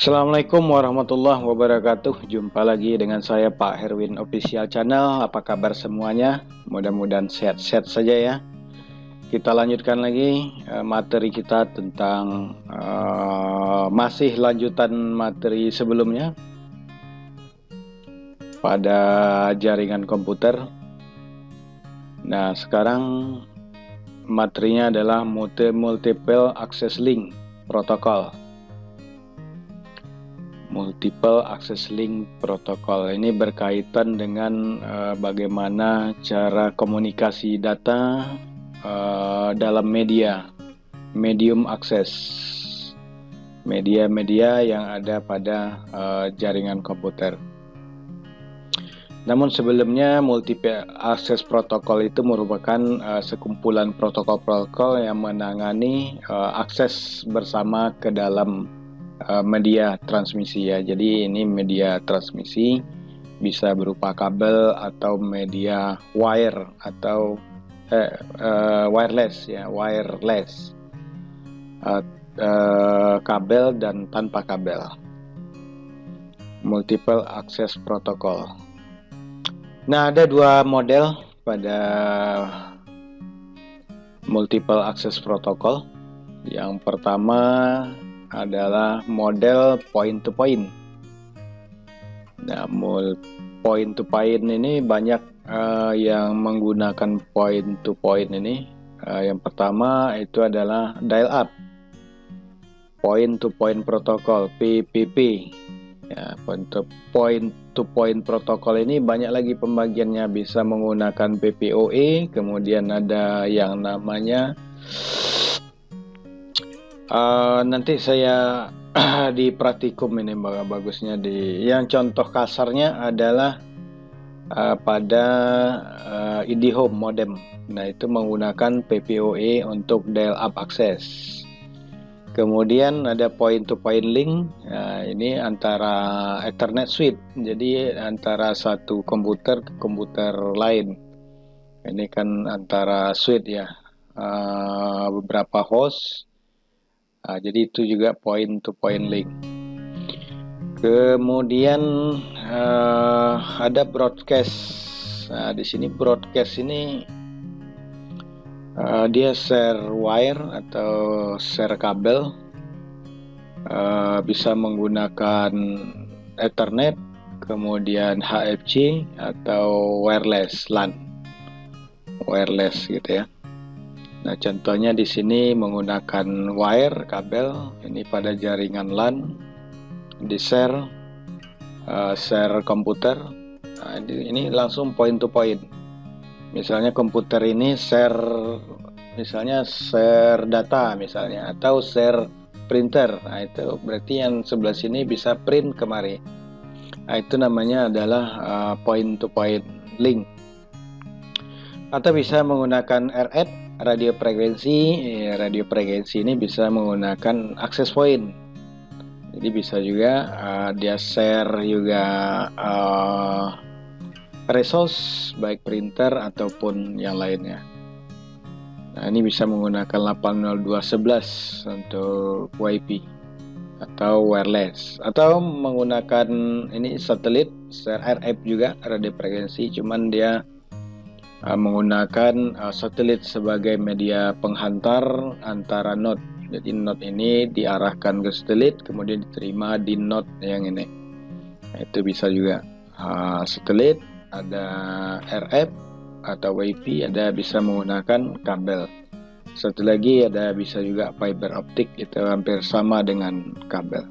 Assalamualaikum warahmatullahi wabarakatuh. Jumpa lagi dengan saya Pak Herwin Official Channel. Apa kabar semuanya? Mudah-mudahan sehat-sehat saja ya. Kita lanjutkan lagi materi kita tentang masih lanjutan materi sebelumnya pada jaringan komputer. Nah, sekarang materinya adalah multiple access link protocol. Multiple Access Link Protocol ini berkaitan dengan bagaimana cara komunikasi data dalam medium akses, media-media yang ada pada jaringan komputer. Namun sebelumnya Multiple Access Protocol itu merupakan sekumpulan protokol-protokol yang menangani akses bersama ke dalam media transmisi ya. Jadi ini media transmisi bisa berupa kabel atau media wire atau wireless ya, kabel dan tanpa kabel. Multiple Access Protocol. Nah, ada dua model pada Multiple Access Protocol. Yang pertama adalah model point to point. Nah, point to point ini banyak yang menggunakan point to point ini. Yang pertama itu adalah dial up, point to point protocol (PPP). Ya, point to point protokol ini banyak lagi pembagiannya, bisa menggunakan PPOE, kemudian ada yang namanya nanti saya di praktikum ini bagusnya yang contoh kasarnya adalah pada IndiHome modem. Nah, itu menggunakan PPOE untuk dial up access. Kemudian ada point to point link. Nah, ini antara Ethernet switch, jadi antara satu komputer ke komputer lain. Ini kan antara switch ya, beberapa host. Nah, jadi itu juga point to point link. Kemudian ada broadcast. Nah, di sini broadcast ini dia share wire atau share kabel, bisa menggunakan Ethernet, kemudian HFC atau wireless LAN, wireless gitu ya. Nah, contohnya di sini menggunakan wire kabel ini pada jaringan LAN, di share komputer. Nah, ini langsung point to point. Misalnya komputer ini share data misalnya, atau share printer. Nah, itu berarti yang sebelah sini bisa print kemari. Nah, itu namanya adalah point to point link. Atau bisa menggunakan RF, radio frekuensi ini bisa menggunakan access point. Jadi bisa juga dia share juga resource baik printer ataupun yang lainnya. Nah, ini bisa menggunakan 802.11 untuk WiFi atau wireless, atau menggunakan ini satelit share RF juga, radio frekuensi, cuman dia menggunakan satelit sebagai media penghantar antara node. Jadi node ini diarahkan ke satelit, kemudian diterima di node yang ini. Nah, itu bisa juga satelit, ada RF atau WiFi, ada bisa menggunakan kabel. Satu lagi ada bisa juga fiber optik, itu hampir sama dengan kabel.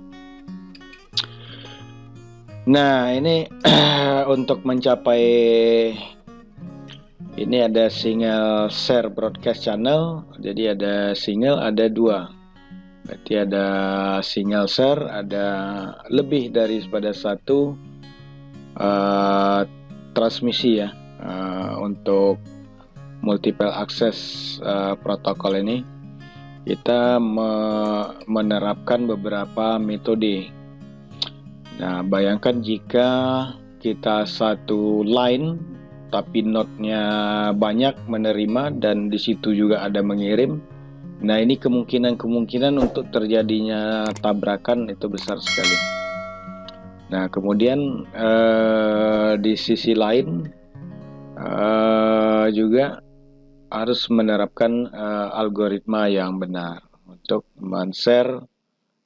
Nah, ini untuk mencapai ini ada single share broadcast channel. Jadi ada single, ada dua. Berarti ada single share, ada lebih daripada satu transmisi ya. Untuk multiple access protokol ini kita menerapkan beberapa metode. Nah, bayangkan jika kita satu line tapi node-nya banyak menerima dan di situ juga ada mengirim. Nah, ini kemungkinan untuk terjadinya tabrakan itu besar sekali. Nah, kemudian di sisi lain juga harus menerapkan algoritma yang benar untuk men-share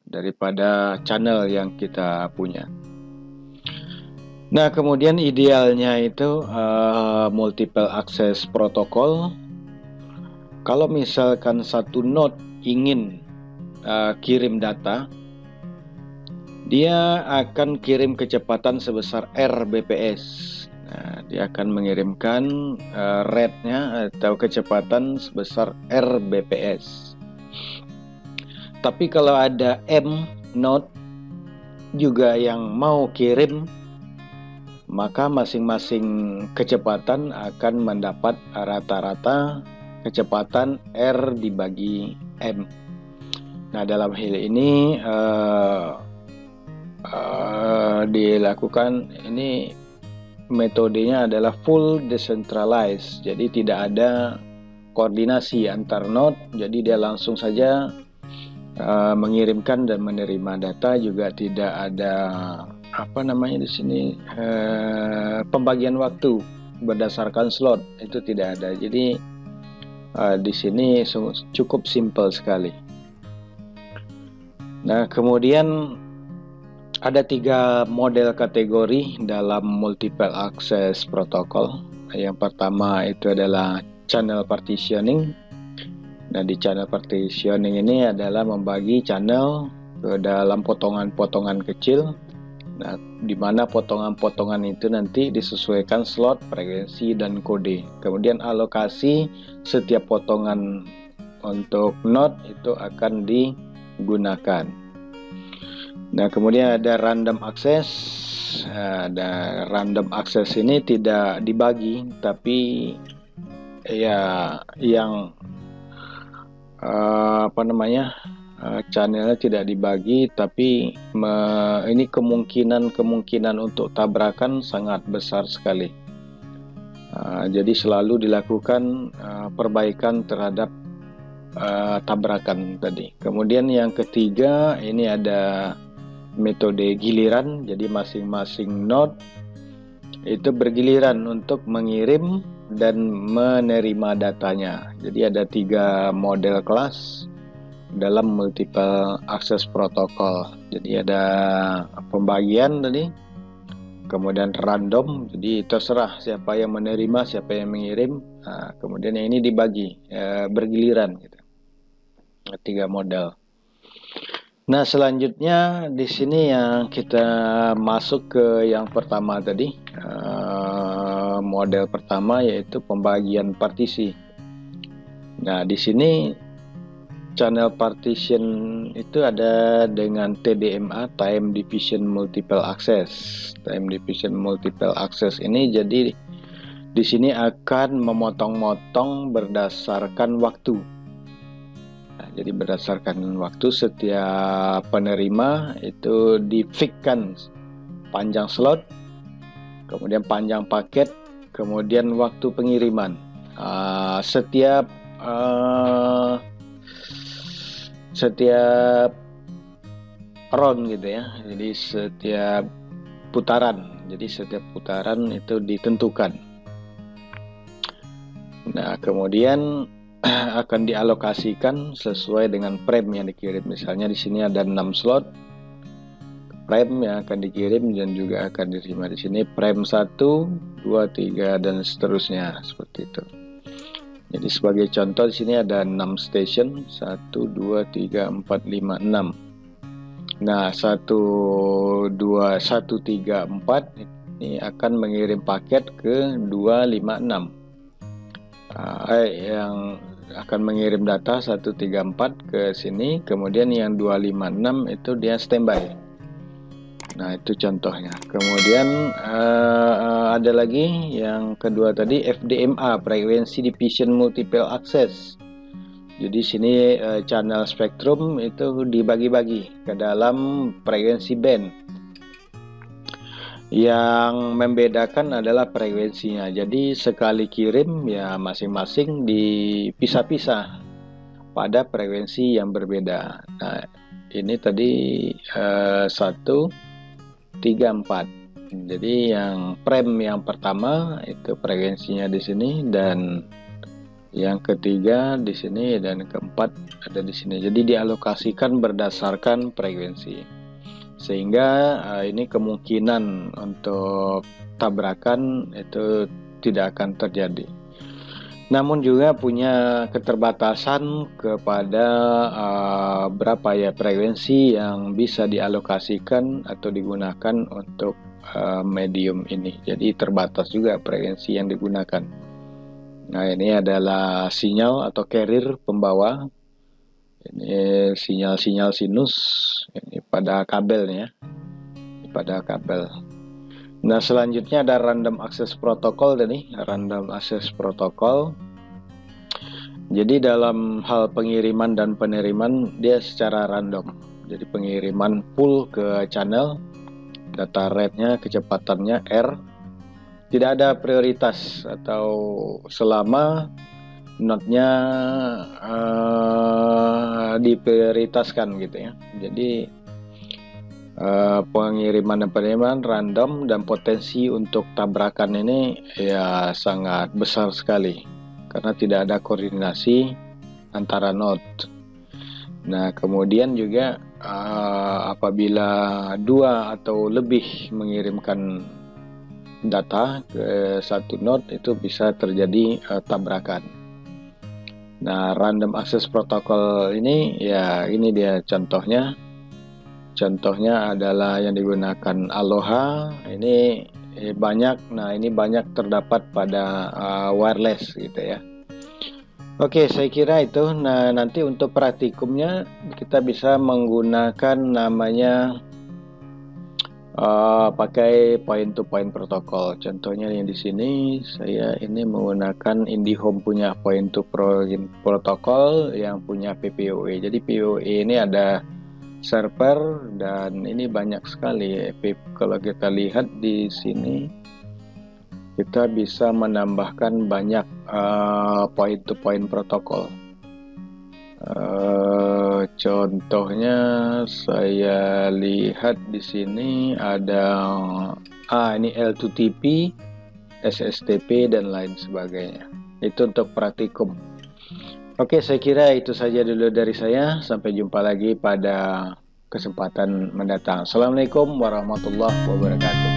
daripada channel yang kita punya. Nah, kemudian idealnya itu multiple access protokol. Kalau misalkan satu node ingin kirim data, dia akan kirim kecepatan sebesar Rbps. Nah, dia akan mengirimkan rate-nya atau kecepatan sebesar Rbps. Tapi kalau ada M node juga yang mau kirim, maka masing-masing kecepatan akan mendapat rata-rata kecepatan R dibagi M. Nah, dalam hal ini dilakukan, ini metodenya adalah full decentralized, jadi tidak ada koordinasi antar node, jadi dia langsung saja mengirimkan dan menerima data, juga tidak ada di sini pembagian waktu berdasarkan slot, itu tidak ada. Jadi di sini cukup simple sekali. Nah, kemudian ada 3 model kategori dalam multiple access protocol. Yang pertama itu adalah channel partitioning. Nah, di channel partitioning ini adalah membagi channel ke dalam potongan-potongan kecil. Nah, di mana potongan-potongan itu nanti disesuaikan slot, frekuensi, dan kode. Kemudian alokasi setiap potongan untuk node itu akan digunakan. Nah, kemudian ada random access. Ada random access ini tidak dibagi, tapi ya yang channelnya tidak dibagi, tapi ini kemungkinan untuk tabrakan sangat besar sekali. Jadi selalu dilakukan perbaikan terhadap tabrakan tadi. Kemudian yang ketiga, ini ada metode giliran. Jadi masing-masing node itu bergiliran untuk mengirim dan menerima datanya. Jadi ada 3 model kelas dalam multiple access protocol. Jadi ada pembagian tadi, kemudian random, jadi terserah siapa yang menerima, siapa yang mengirim. Nah, kemudian yang ini dibagi bergiliran gitu. 3 model. Nah, selanjutnya di sini yang kita masuk ke yang pertama tadi, model pertama yaitu pembagian partisi. Nah, di sini channel partition itu ada dengan TDMA, Time Division Multiple Access. Time Division Multiple Access ini jadi di sini akan memotong-motong berdasarkan waktu. Nah, jadi berdasarkan waktu, setiap penerima itu difikkan panjang slot, kemudian panjang paket, kemudian waktu pengiriman. Setiap round gitu ya, jadi setiap putaran, itu ditentukan. Nah, kemudian akan dialokasikan sesuai dengan frame yang dikirim. Misalnya di sini ada 6 slot frame yang akan dikirim dan juga akan diterima. Di sini frame 1, 2, 3 dan seterusnya, seperti itu. Jadi sebagai contoh di sini ada 6 station, 1, 2, 3, 4, 5, 6. Nah, 1, 2, 1, 3, 4 ini akan mengirim paket ke 256. Yang akan mengirim data 134 ke sini, kemudian yang 256 itu dia standby. Nah, itu contohnya. Kemudian ada lagi yang kedua tadi, FDMA, Frequency Division Multiple Access. Jadi sini channel spektrum itu dibagi-bagi ke dalam frekuensi band. Yang membedakan adalah frekuensinya. Jadi sekali kirim ya masing-masing dipisah-pisah pada frekuensi yang berbeda. Nah, ini tadi 1, 3, 4. Jadi yang frame yang pertama itu frekuensinya di sini, dan yang ketiga di sini, dan keempat ada di sini. Jadi dialokasikan berdasarkan frekuensi, sehingga ini kemungkinan untuk tabrakan itu tidak akan terjadi. Namun juga punya keterbatasan kepada berapa ya frekuensi yang bisa dialokasikan atau digunakan untuk medium ini. Jadi terbatas juga frekuensi yang digunakan. Nah, ini adalah sinyal atau carrier pembawa. Ini sinyal-sinyal sinus ini pada kabelnya, pada kabel. Nah, selanjutnya ada random access protocol tadi, random access protocol. Jadi dalam hal pengiriman dan penerimaan dia secara random. Jadi pengiriman full ke channel, data rate-nya, kecepatannya R. Tidak ada prioritas atau selama node-nya diprioritaskan gitu ya. Jadi pengiriman dan penerimaan random, dan potensi untuk tabrakan ini ya sangat besar sekali karena tidak ada koordinasi antara node. Nah, kemudian juga apabila dua atau lebih mengirimkan data ke satu node, itu bisa terjadi tabrakan. Nah, random access protocol ini ya, ini dia contohnya. Contohnya adalah yang digunakan Aloha. Ini banyak. Nah, ini banyak terdapat pada wireless gitu ya. Oke, saya kira itu. Nah, nanti untuk praktikumnya kita bisa menggunakan namanya pakai point to point protocol. Contohnya yang di sini saya ini menggunakan IndiHome punya point to point protocol yang punya PPOE. Jadi PPOE ini ada server, dan ini banyak sekali. Kalau kita lihat di sini, kita bisa menambahkan banyak point to point protokol. Contohnya saya lihat di sini ada ini L2TP, SSTP, dan lain sebagainya. Itu untuk praktikum. Oke, saya kira itu saja dulu dari saya. Sampai jumpa lagi pada kesempatan mendatang. Assalamualaikum warahmatullahi wabarakatuh.